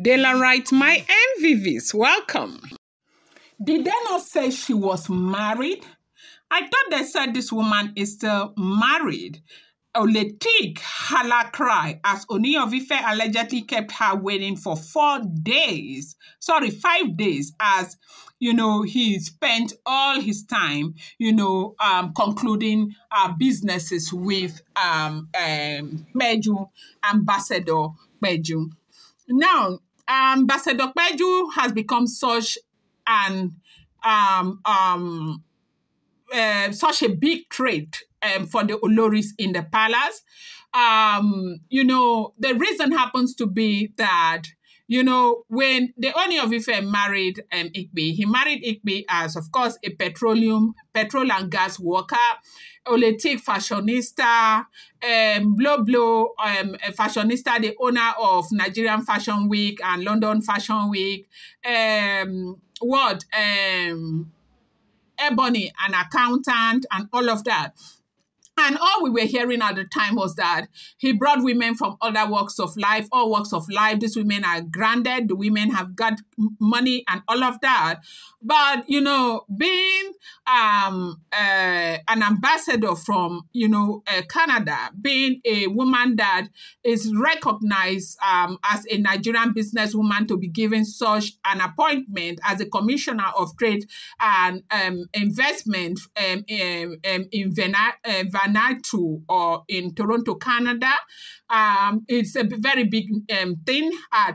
Dela writes, my MVVs, welcome. Did they not say she was married? I thought they said this woman is still married. Oletik Hala cry as Ooni of Ife allegedly kept her waiting for 5 days, as, he spent all his time, concluding businesses with Peju, Ambassador Peju. Now, Ambassador Peju has become such such a big trait for the Oloris in the palace. The reason happens to be that, when the Ooni of Ife married Ikpe, he married Ikpe as, of course, a petrol and gas worker, Oletik fashionista, a fashionista, the owner of Nigerian Fashion Week and London Fashion Week, Ebony, an accountant, and all of that. And all we were hearing at the time was that he brought women from other walks of life, all walks of life. These women are granted, the women have got money and all of that. But, being an ambassador from, Canada, being a woman that is recognized as a Nigerian businesswoman to be given such an appointment as a commissioner of trade and investment in Vanuatu or in Toronto, Canada, it's a very big thing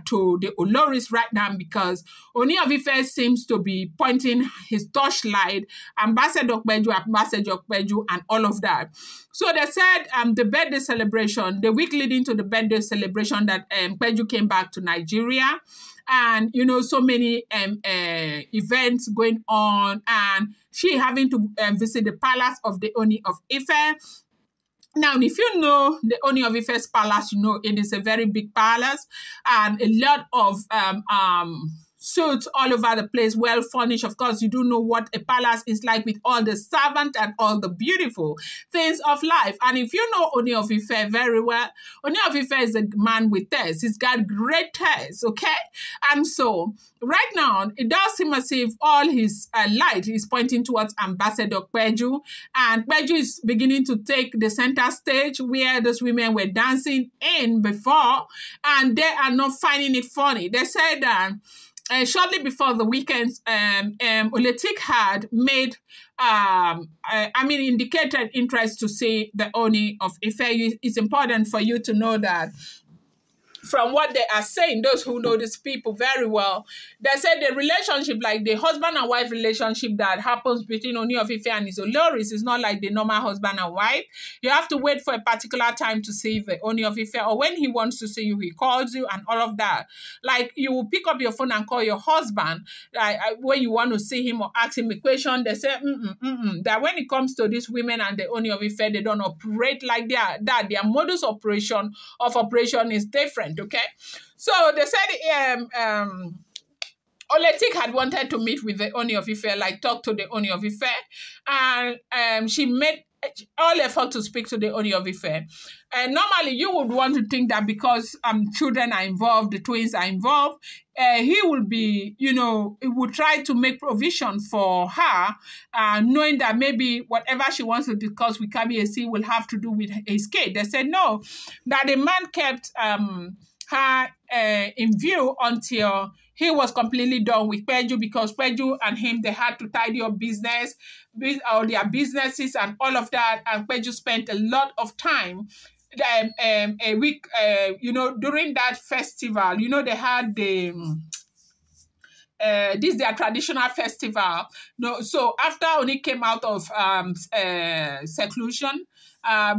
to the Oloris right now, because Ooni of Ife seems to be pointing his torchlight, Ambassador Peju, and all of that. So they said the birthday celebration, the week leading to the birthday celebration, that Peju came back to Nigeria, and so many events going on, and she having to visit the palace of the Ooni of Ife. Now, if you know the Ooni of Ife's palace, it is a very big palace and a lot of suits all over the place, well furnished. Of course, you do know what a palace is like, with all the servants and all the beautiful things of life. And if you know Ooni of Ife very well, Ooni of Ife is a man with taste. He's got great taste, okay? And so right now, it does seem as if all his light is pointing towards Ambassador Peju, and Peju is beginning to take the center stage where those women were dancing in before, and they are not finding it funny. They said that shortly before the weekends, Oletik had made, indicated interest to see the Ooni of Ife. It's important for you to know that from what they are saying, those who know these people very well, they said the relationship, like the husband and wife relationship that happens between Ooni of Ife and his Oloris, is not like the normal husband and wife. You have to wait for a particular time to see the Ooni of Ife, or when he wants to see you, he calls you and all of that. Like, you will pick up your phone and call your husband when you want to see him or ask him a question. They say, that when it comes to these women and the Ooni of Ife, they don't operate like that. Their modus operation is different. Okay, so they said Oletik had wanted to meet with the Ooni of Ife, like talk to the Ooni of Ife, and she made all effort to speak to the Ooni of Ife. And normally you would want to think that because children are involved, the twins are involved, he will be, he would try to make provision for her, knowing that maybe whatever she wants to discuss with Kabiyesi will have to do with his kid. They said no, that the man kept her in view until he was completely done with Peju, because Peju and him, they had to tidy up all their businesses and all of that. And Peju spent a lot of time a week, during that festival. They had the this is their traditional festival. So after Ooni came out of seclusion,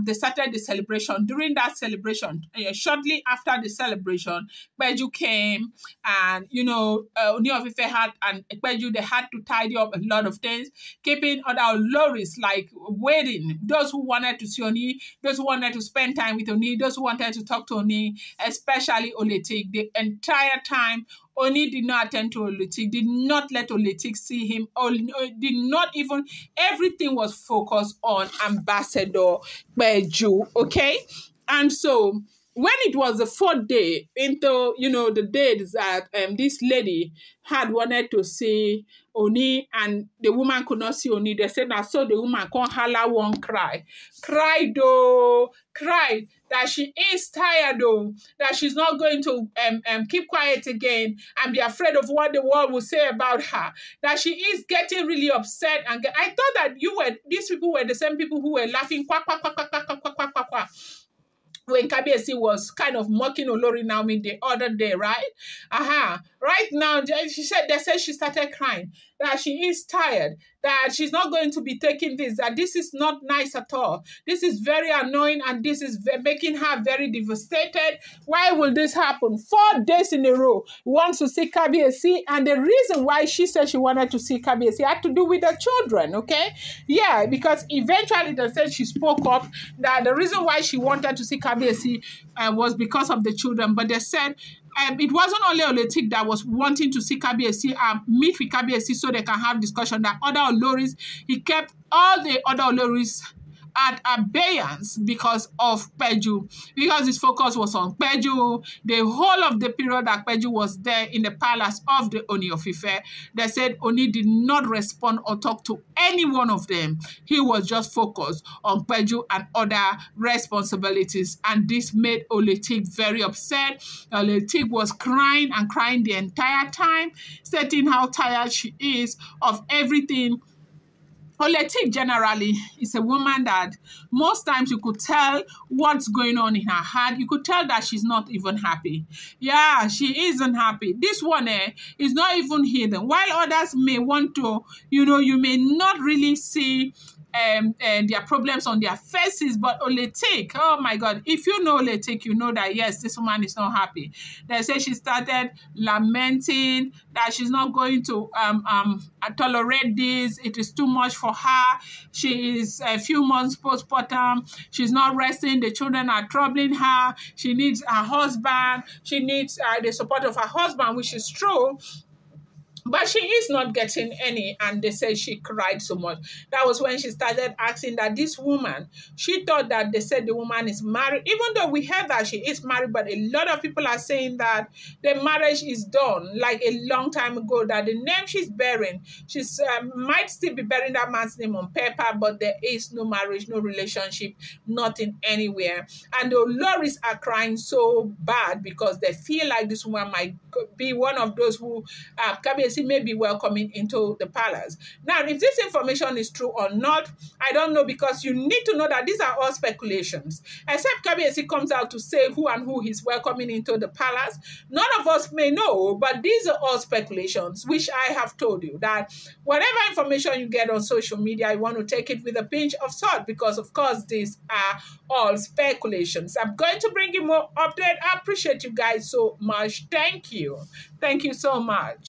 they started the celebration. During that celebration, shortly after the celebration, Peju came, and Ooni of Ife had, and Peju, they had to tidy up a lot of things, keeping other Oloris, like waiting. Those who wanted to see Ooni, those who wanted to spend time with Ooni, those who wanted to talk to Ooni, especially Oletik. The entire time, Ooni did not attend to Oletik, did not let Oletik see him, did not even, everything was focused on Ambassador Peju, okay? And so when it was the fourth day into, the days that this lady had wanted to see Ooni and the woman could not see Ooni, they said that so the woman called Hala won't cry. Cried though, cried that she is tired though, that she's not going to keep quiet again and be afraid of what the world will say about her, that she is getting really upset. And I thought that these people were the same people who were laughing quack, quack, quack, quack, quack, quack, quack, quack, quack, when Kabiyesi was kind of mocking Olori Naomi the other day, right? Right now, they said she started crying, that she is tired, that she's not going to be taking this, that this is not nice at all. This is very annoying and this is making her very devastated. Why will this happen? 4 days in a row, wants to see Kabiyesi, and the reason why she said she wanted to see Kabiyesi had to do with the children, okay? Yeah, because eventually they said she spoke up that the reason why she wanted to see Kabiyesi was because of the children, but they said it wasn't only Oletik that was wanting to see Kabiyesi meet with Kabiyesi so they can have discussion. That other Oloris, he kept all the other Oloris at abeyance because of Peju, because his focus was on Peju. The whole of the period that Peju was there in the palace of the Ooni of Ife, they said Ooni did not respond or talk to any one of them. He was just focused on Peju and other responsibilities, and this made Oletik very upset. Oletik was crying and crying the entire time, stating how tired she is of everything. Oletik generally is a woman that most times you could tell what's going on in her heart. You could tell that she's not even happy. Yeah, she isn't happy. This one is not even hidden. While others may want to, you may not really see their problems on their faces, but Oletik, oh my God, if you know Oletik, you know that yes, this woman is not happy. They say she started lamenting that she's not going to tolerate this. It is too much for her. She is a few months postpartum. She's not resting. The children are troubling her. She needs her husband. She needs the support of her husband, which is true. But she is not getting any, and they say she cried so much. That was when she started asking that this woman, she thought that they said the woman is married, even though we heard that she is married, but a lot of people are saying that the marriage is done like a long time ago, that the name she's bearing, she's might still be bearing that man's name on paper, but there is no marriage, no relationship, nothing anywhere. And the Oloris are crying so bad because they feel like this woman might be one of those who may be welcoming into the palace. Now, if this information is true or not, I don't know, because you need to know that these are all speculations. Except Kabiyesi comes out to say who and who he's welcoming into the palace. None of us may know, but these are all speculations, which I have told you that whatever information you get on social media, you want to take it with a pinch of salt, because of course these are all speculations. I'm going to bring you more update. I appreciate you guys so much. Thank you. Thank you so much.